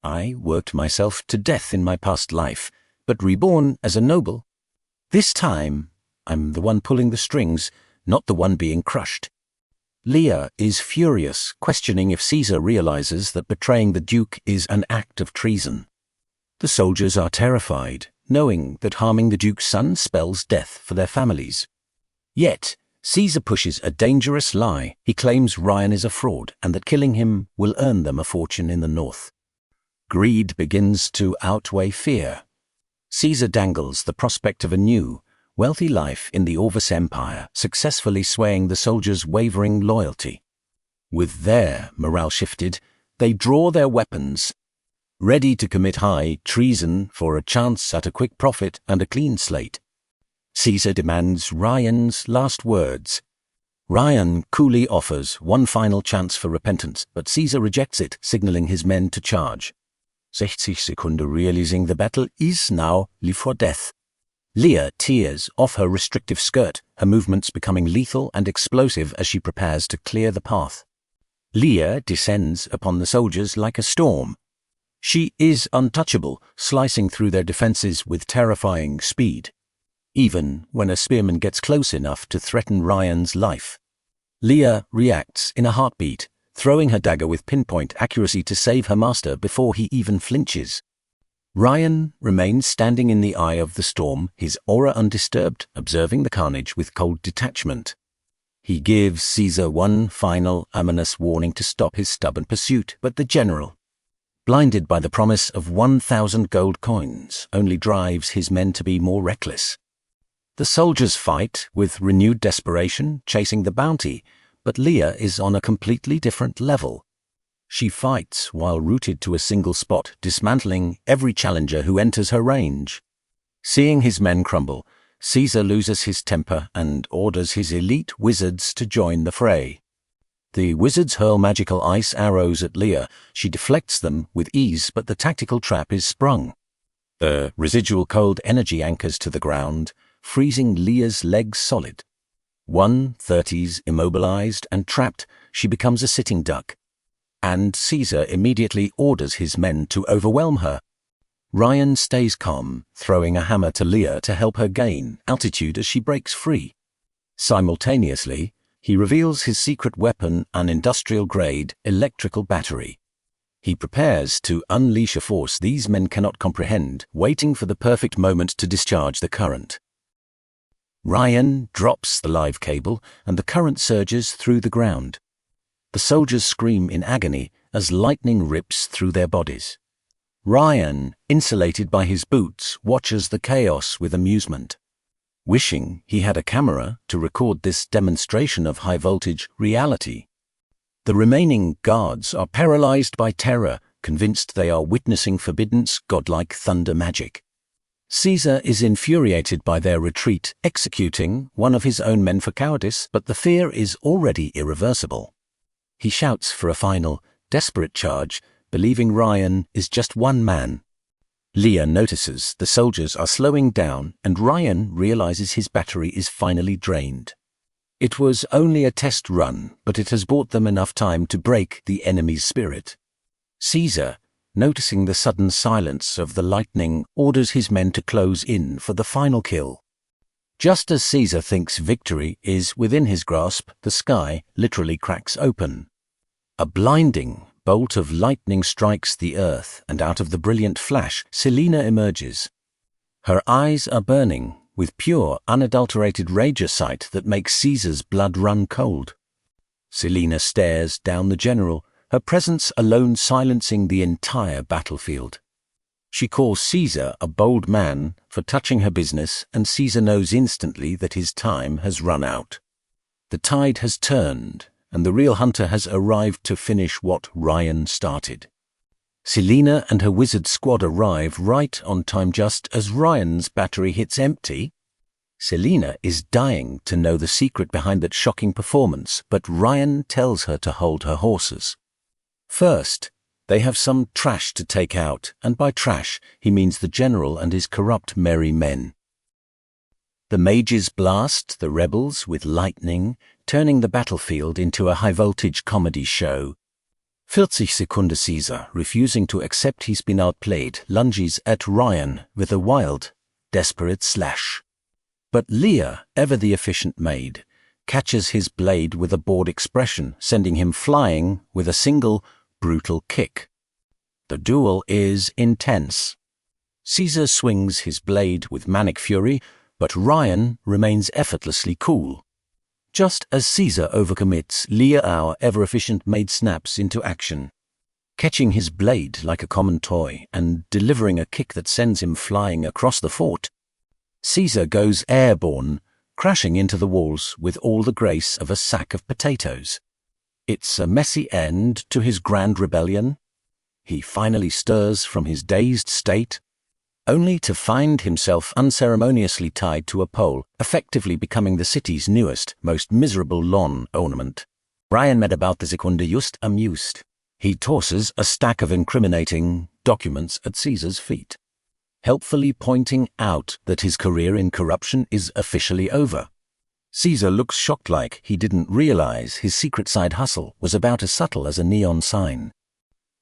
I worked myself to death in my past life, but reborn as a noble. This time, I'm the one pulling the strings, not the one being crushed. Leah is furious, questioning if Caesar realizes that betraying the Duke is an act of treason. The soldiers are terrified, knowing that harming the Duke's son spells death for their families. Yet, Caesar pushes a dangerous lie. He claims Ryan is a fraud and that killing him will earn them a fortune in the north. Greed begins to outweigh fear. Caesar dangles the prospect of a new, wealthy life in the Orvis Empire, successfully swaying the soldiers' wavering loyalty. With their morale shifted, they draw their weapons, ready to commit high treason for a chance at a quick profit and a clean slate. Caesar demands Ryan's last words. Ryan coolly offers one final chance for repentance, but Caesar rejects it, signaling his men to charge. 60 Sekunden, realizing the battle is now life or death. Leah tears off her restrictive skirt, her movements becoming lethal and explosive as she prepares to clear the path. Leah descends upon the soldiers like a storm. She is untouchable, slicing through their defenses with terrifying speed, even when a spearman gets close enough to threaten Ryan's life. Leah reacts in a heartbeat, throwing her dagger with pinpoint accuracy to save her master before he even flinches. Ryan remains standing in the eye of the storm, his aura undisturbed, observing the carnage with cold detachment. He gives Caesar one final ominous warning to stop his stubborn pursuit, but the general, blinded by the promise of 1,000 gold coins, only drives his men to be more reckless. The soldiers fight with renewed desperation, chasing the bounty, but Leah is on a completely different level. She fights while rooted to a single spot, dismantling every challenger who enters her range. Seeing his men crumble, Caesar loses his temper and orders his elite wizards to join the fray. The wizards hurl magical ice arrows at Leah. She deflects them with ease, but the tactical trap is sprung. The residual cold energy anchors to the ground, freezing Leah's legs solid. 130's immobilized and trapped, she becomes a sitting duck. And Caesar immediately orders his men to overwhelm her. Ryan stays calm, throwing a hammer to Leah to help her gain altitude as she breaks free. Simultaneously, he reveals his secret weapon, an industrial-grade electrical battery. He prepares to unleash a force these men cannot comprehend, waiting for the perfect moment to discharge the current. Ryan drops the live cable, and the current surges through the ground. The soldiers scream in agony as lightning rips through their bodies. Ryan, insulated by his boots, watches the chaos with amusement. Wishing he had a camera to record this demonstration of high-voltage reality. The remaining guards are paralyzed by terror, convinced they are witnessing Forbidden's godlike thunder magic. Caesar is infuriated by their retreat, executing one of his own men for cowardice, but the fear is already irreversible. He shouts for a final, desperate charge, believing Ryan is just one man. Leah notices the soldiers are slowing down, and Ryan realizes his battery is finally drained. It was only a test run, but it has bought them enough time to break the enemy's spirit. Caesar, noticing the sudden silence of the lightning, orders his men to close in for the final kill. Just as Caesar thinks victory is within his grasp, the sky literally cracks open. A blinding bolt of lightning strikes the earth, and out of the brilliant flash, Selena emerges. Her eyes are burning with pure, unadulterated regicide that makes Caesar's blood run cold. Selena stares down the general, her presence alone silencing the entire battlefield. She calls Caesar a bold man for touching her business, and Caesar knows instantly that his time has run out. The tide has turned, and the real hunter has arrived to finish what Ryan started. Selena and her wizard squad arrive right on time just as Ryan's battery hits empty. Selena is dying to know the secret behind that shocking performance, but Ryan tells her to hold her horses. First, they have some trash to take out, and by trash he means the general and his corrupt merry men. The mages blast the rebels with lightning, turning the battlefield into a high-voltage comedy show. 40 Sekunden Caesar, refusing to accept he's been outplayed, lunges at Ryan with a wild, desperate slash. But Leah, ever the efficient maid, catches his blade with a bored expression, sending him flying with a single, brutal kick. The duel is intense. Caesar swings his blade with manic fury, but Ryan remains effortlessly cool. Just as Caesar overcommits, Leah, our ever-efficient maid, snaps into action, catching his blade like a common toy and delivering a kick that sends him flying across the fort. Caesar goes airborne, crashing into the walls with all the grace of a sack of potatoes. It's a messy end to his grand rebellion. He finally stirs from his dazed state, only to find himself unceremoniously tied to a pole, effectively becoming the city's newest, most miserable lawn ornament. Ryan met about the Sekunde just amused. He tosses a stack of incriminating documents at Caesar's feet, helpfully pointing out that his career in corruption is officially over. Caesar looks shocked, like he didn't realize his secret side hustle was about as subtle as a neon sign.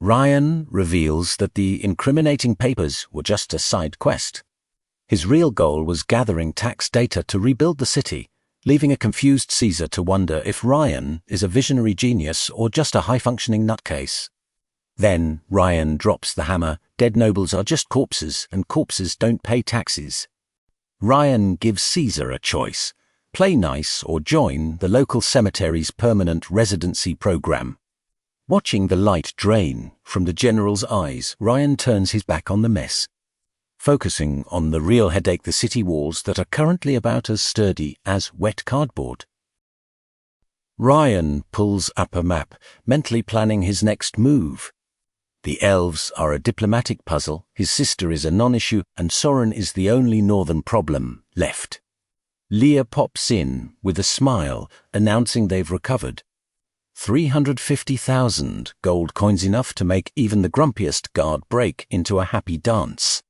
Ryan reveals that the incriminating papers were just a side quest. His real goal was gathering tax data to rebuild the city, leaving a confused Caesar to wonder if Ryan is a visionary genius or just a high-functioning nutcase. Then Ryan drops the hammer. Dead nobles are just corpses, and corpses don't pay taxes. Ryan gives Caesar a choice: play nice or join the local cemetery's permanent residency program. Watching the light drain from the general's eyes, Ryan turns his back on the mess, focusing on the real headache: the city walls that are currently about as sturdy as wet cardboard. Ryan pulls up a map, mentally planning his next move. The elves are a diplomatic puzzle, his sister is a non-issue, and Soren is the only northern problem left. Leah pops in with a smile, announcing they've recovered 350,000 gold coins, enough to make even the grumpiest guard break into a happy dance.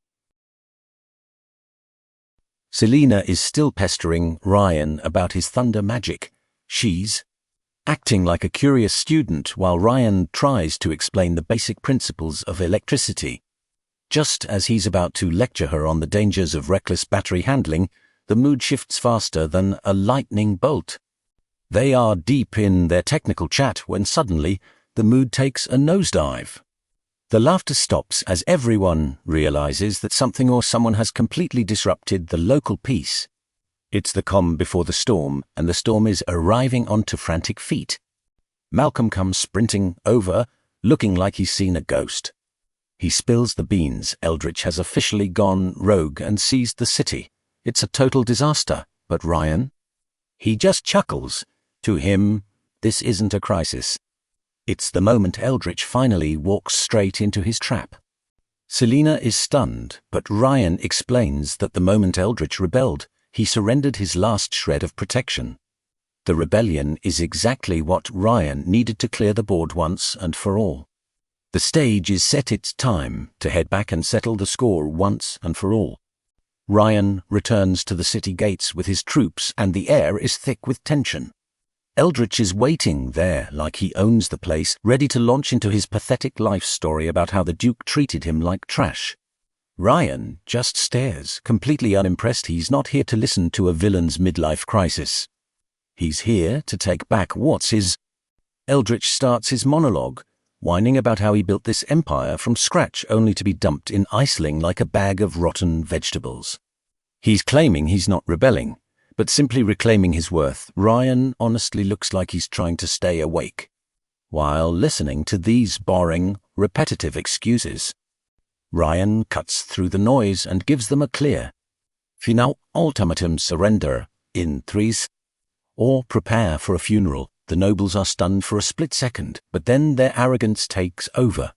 Selena is still pestering Ryan about his thunder magic. She's acting like a curious student while Ryan tries to explain the basic principles of electricity. Just as he's about to lecture her on the dangers of reckless battery handling, the mood shifts faster than a lightning bolt. They are deep in their technical chat when suddenly the mood takes a nosedive. The laughter stops as everyone realizes that something or someone has completely disrupted the local peace. It's the calm before the storm, and the storm is arriving onto frantic feet. Malcolm comes sprinting over, looking like he's seen a ghost. He spills the beans. Eldritch has officially gone rogue and seized the city. It's a total disaster. But Ryan? He just chuckles. To him, this isn't a crisis. It's the moment Eldritch finally walks straight into his trap. Selena is stunned, but Ryan explains that the moment Eldritch rebelled, he surrendered his last shred of protection. The rebellion is exactly what Ryan needed to clear the board once and for all. The stage is set. It's time to head back and settle the score once and for all. Ryan returns to the city gates with his troops, and the air is thick with tension. Eldritch is waiting there like he owns the place, ready to launch into his pathetic life story about how the Duke treated him like trash. Ryan just stares, completely unimpressed. He's not here to listen to a villain's midlife crisis. He's here to take back what's his. Eldritch starts his monologue, whining about how he built this empire from scratch only to be dumped in Iceland like a bag of rotten vegetables. He's claiming he's not rebelling, but simply reclaiming his worth. Ryan honestly looks like he's trying to stay awake while listening to these boring, repetitive excuses. Ryan cuts through the noise and gives them a clear final ultimatum: surrender in threes or prepare for a funeral. The nobles are stunned for a split second, but then their arrogance takes over.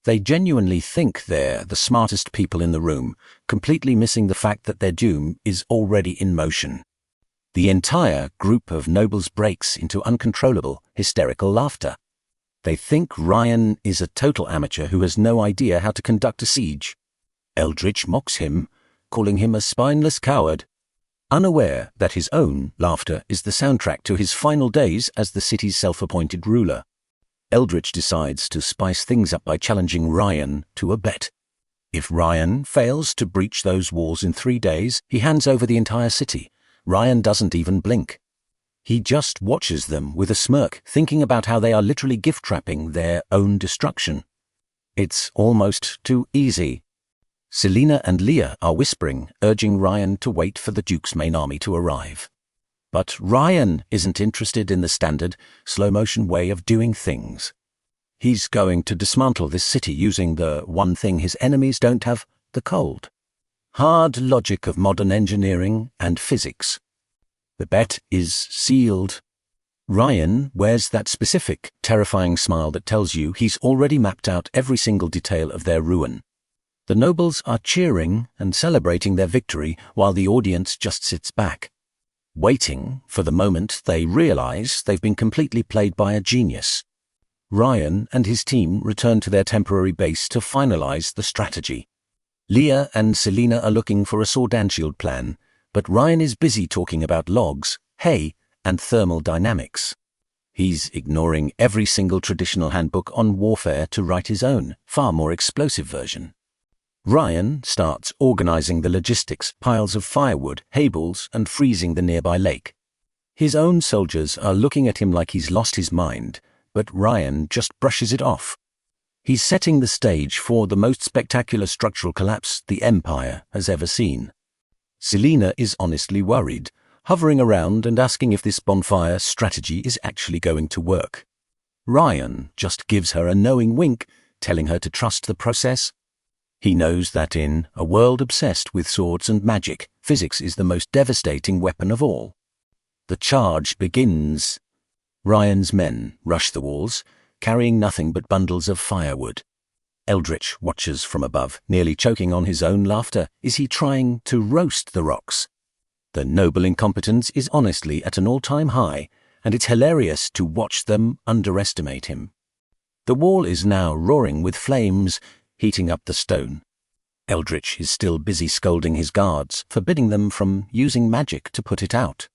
They genuinely think they're the smartest people in the room, completely missing the fact that their doom is already in motion. The entire group of nobles breaks into uncontrollable, hysterical laughter. They think Ryan is a total amateur who has no idea how to conduct a siege. Eldritch mocks him, calling him a spineless coward, unaware that his own laughter is the soundtrack to his final days as the city's self-appointed ruler. Eldritch decides to spice things up by challenging Ryan to a bet. If Ryan fails to breach those walls in 3 days, he hands over the entire city. Ryan doesn't even blink. He just watches them with a smirk, thinking about how they are literally gift-trapping their own destruction. It's almost too easy. Selena and Leah are whispering, urging Ryan to wait for the Duke's main army to arrive. But Ryan isn't interested in the standard, slow-motion way of doing things. He's going to dismantle this city using the one thing his enemies don't have, the cold. Hard logic of modern engineering and physics. The bet is sealed. Ryan wears that specific, terrifying smile that tells you he's already mapped out every single detail of their ruin. The nobles are cheering and celebrating their victory while the audience just sits back, waiting for the moment they realize they've been completely played by a genius. Ryan and his team return to their temporary base to finalize the strategy. Leah and Selena are looking for a sword and shield plan, but Ryan is busy talking about logs, hay, and thermal dynamics. He's ignoring every single traditional handbook on warfare to write his own, far more explosive version. Ryan starts organizing the logistics, piles of firewood, hay balls, and freezing the nearby lake. His own soldiers are looking at him like he's lost his mind, but Ryan just brushes it off. He's setting the stage for the most spectacular structural collapse the Empire has ever seen. Selena is honestly worried, hovering around and asking if this bonfire strategy is actually going to work. Ryan just gives her a knowing wink, telling her to trust the process. He knows that in a world obsessed with swords and magic, physics is the most devastating weapon of all. The charge begins. Ryan's men rush the walls, carrying nothing but bundles of firewood. Eldritch watches from above, nearly choking on his own laughter. Is he trying to roast the rocks? The noble incompetence is honestly at an all-time high, and it's hilarious to watch them underestimate him. The wall is now roaring with flames, heating up the stone. Eldritch is still busy scolding his guards, forbidding them from using magic to put it out.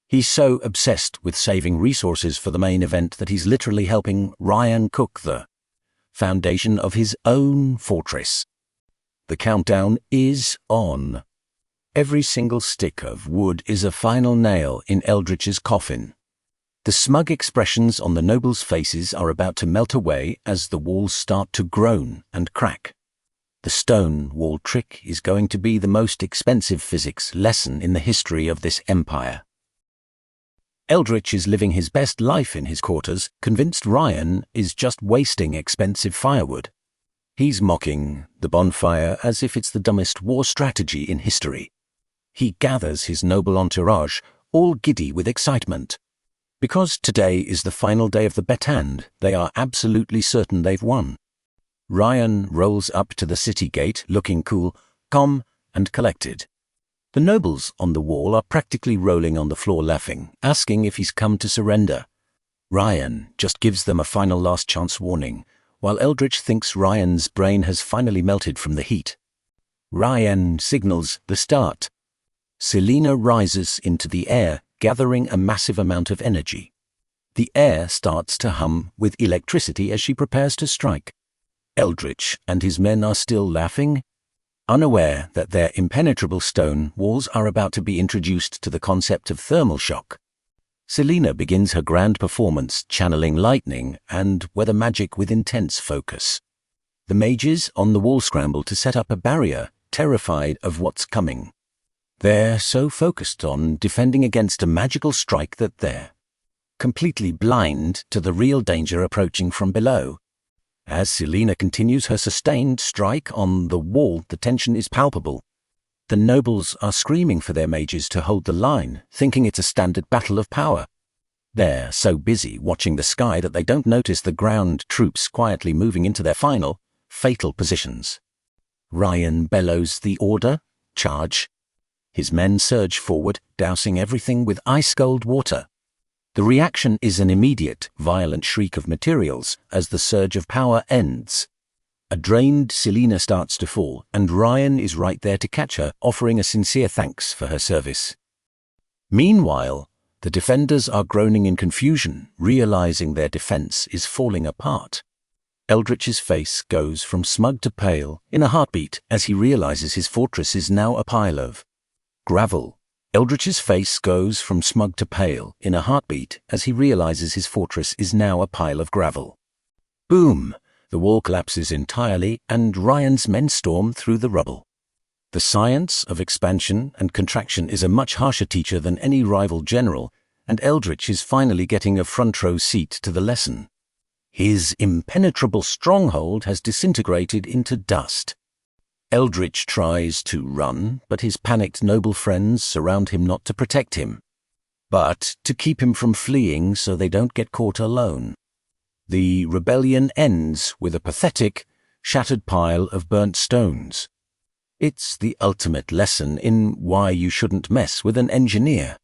He's so obsessed with saving resources for the main event that he's literally helping Ryan cook the foundation of his own fortress. The countdown is on. Every single stick of wood is a final nail in Eldritch's coffin. The smug expressions on the nobles' faces are about to melt away as the walls start to groan and crack. The stone wall trick is going to be the most expensive physics lesson in the history of this empire. Eldritch is living his best life in his quarters, convinced Ryan is just wasting expensive firewood. He's mocking the bonfire as if it's the dumbest war strategy in history. He gathers his noble entourage, all giddy with excitement. Because today is the final day of the bet and they are absolutely certain they've won. Ryan rolls up to the city gate looking cool, calm, and collected. The nobles on the wall are practically rolling on the floor laughing, asking if he's come to surrender. Ryan just gives them a final last chance warning, while Eldritch thinks Ryan's brain has finally melted from the heat. Ryan signals the start. Selena rises into the air, gathering a massive amount of energy. The air starts to hum with electricity as she prepares to strike. Eldritch and his men are still laughing, unaware that their impenetrable stone walls are about to be introduced to the concept of thermal shock. Selena begins her grand performance, channeling lightning and weather magic with intense focus. The mages on the wall scramble to set up a barrier, terrified of what's coming. They're so focused on defending against a magical strike that they're completely blind to the real danger approaching from below. As Selena continues her sustained strike on the wall, the tension is palpable. The nobles are screaming for their mages to hold the line, thinking it's a standard battle of power. They're so busy watching the sky that they don't notice the ground troops quietly moving into their final, fatal positions. Ryan bellows the order, charge. His men surge forward, dousing everything with ice-cold water. The reaction is an immediate, violent shriek of materials as the surge of power ends. A drained Selena starts to fall, and Ryan is right there to catch her, offering a sincere thanks for her service. Meanwhile, The defenders are groaning in confusion, realizing their defense is falling apart. Eldritch's face goes from smug to pale in a heartbeat as he realizes his fortress is now a pile of gravel. Eldritch's face goes from smug to pale in a heartbeat as he realizes his fortress is now a pile of gravel. Boom! The wall collapses entirely and Ryan's men storm through the rubble. The science of expansion and contraction is a much harsher teacher than any rival general, and Eldritch is finally getting a front-row seat to the lesson. His impenetrable stronghold has disintegrated into dust. Eldritch tries to run, but his panicked noble friends surround him not to protect him, but to keep him from fleeing so they don't get caught alone. The rebellion ends with a pathetic, shattered pile of burnt stones. It's the ultimate lesson in why you shouldn't mess with an engineer.